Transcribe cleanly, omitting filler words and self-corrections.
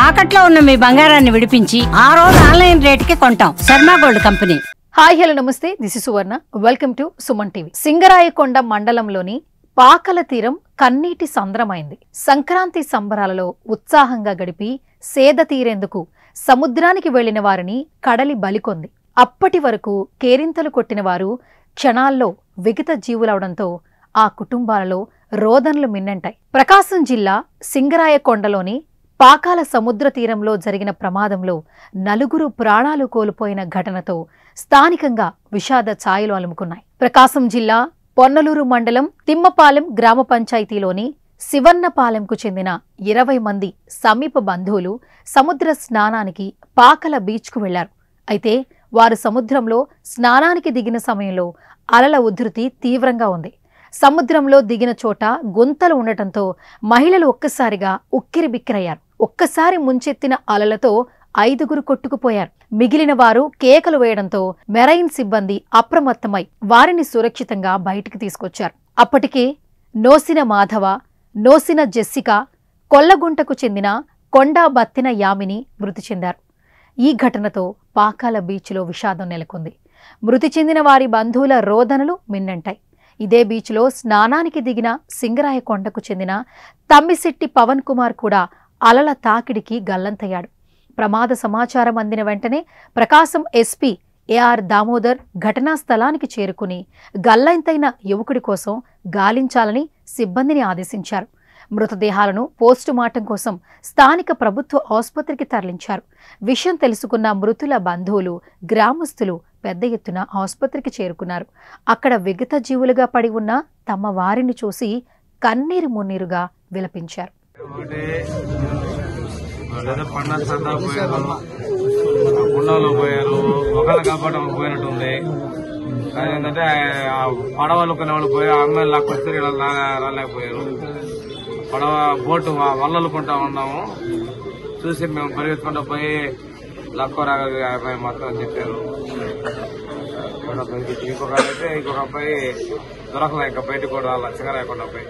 తాకట్లో ఉన్న మీ బంగారాన్ని విడిపించి ఆ రోజు ఆన్లైన్ రేటుకి కొంటాం. Sharma gold company. Hi hello namaste, this is Suvarna. Welcome to Suman TV. Singarayakonda మండలంలోని పాకల తీరం కన్నీటి సంద్రమైంది. సంక్రాంతి సంబరాలలో ఉత్సాహంగా గడిపి సేద తీరేందుకు సముద్రానికి వెళ్లిన వారిని కడలి బలికొంది. అప్పటి వరకు కేరింతలు కొట్టిన వారు క్షణాల్లో విగత జీవులవడంతో ఆ కుటుంబాలలో రోదనలు మిన్నంటాయి. ప్రకాశం జిల్లా సింగరాయకొండలోని పాకాల సముద్ర తీరంలో జరిగిన ప్రమాదంలో 4 ప్రాణాలు కోల్పోయిన ఘటనతో స్థానికంగా విషాద ఛాయలు అలుముకున్నాయి. ప్రకాశం జిల్లా పొన్నలూరు మండలం తిమ్మపాలెం గ్రామ పంచాయతీలోని శివన్నపాలెంకు చెందిన 20 మంది సమీప బంధువులు సముద్ర స్నానానికి పాకల బీచ్కు వెళ్లారు. అయితే వారు సముద్రంలో స్నానానికి దిగిన సమయంలో అలల ఉధృతి తీవ్రంగా ఉంది. సముద్రంలో దిగిన చోట గుంతలు ఉండటంతో మహిళలు ఒక్కసారిగా ఉక్కిరిబిక్కిరయ్యారు. ఒక్కసారి ముంచెత్తిన అలలతో 5 కొట్టుకుపోయారు. మిగిలిన వారు కేకలు వేయడంతో మెరైన్ సిబ్బంది అప్రమత్తమై వారిని సురక్షితంగా బయటికి తీసుకొచ్చారు. అప్పటికే నోసిన మాధవ, నోసిన జెస్సిక, కొల్లగుంటకు చెందిన కొండా బత్తిన యామిని మృతి చెందారు. ఈ ఘటనతో పాకాల బీచ్లో విషాదం నెలకొంది. మృతి చెందిన వారి బంధువుల రోదనలు మిన్నంటాయి. ఇదే బీచ్లో స్నానానికి దిగిన సింగరాయకొండకు చెందిన తమ్మిశెట్టి పవన్ కుమార్ కూడా అలల తాకిడికి గల్లంతయ్యాడు. ప్రమాద సమాచారం అందిన వెంటనే ప్రకాశం ఎస్పీ ఏఆర్ దామోదర్ ఘటనా స్థలానికి చేరుకుని గల్లంతైన యువకుడి కోసం గాలించాలని సిబ్బందిని ఆదేశించారు. మృతదేహాలను పోస్టుమార్టం కోసం స్థానిక ప్రభుత్వ ఆసుపత్రికి తరలించారు. విషయం తెలుసుకున్న మృతుల బంధువులు, గ్రామస్తులు పెద్ద ఎత్తున ఆసుపత్రికి చేరుకున్నారు. అక్కడ విగత జీవులుగా పడి ఉన్న తమ వారిని చూసి కన్నీరు మున్నీరుగా విలపించారు. పోయినట్టుంది. ఏంటంటే పడవలు కొన్ని వాళ్ళు పోయి అమ్మాయిలు లాక్కొస్తే రాలేకపోయారు. పడవ బోటు వల్లలుకుంటా ఉన్నాము. చూసి మేము పరిగెత్తుకుంటూ పోయి లాక్కోరాగా మొత్తం చెప్పారు. ఇంకొక అయితే ఇంకొక అబ్బాయి దొరకలే, ఇంకా బయటకు కూడా సింగరాయకొండ అబ్బాయి.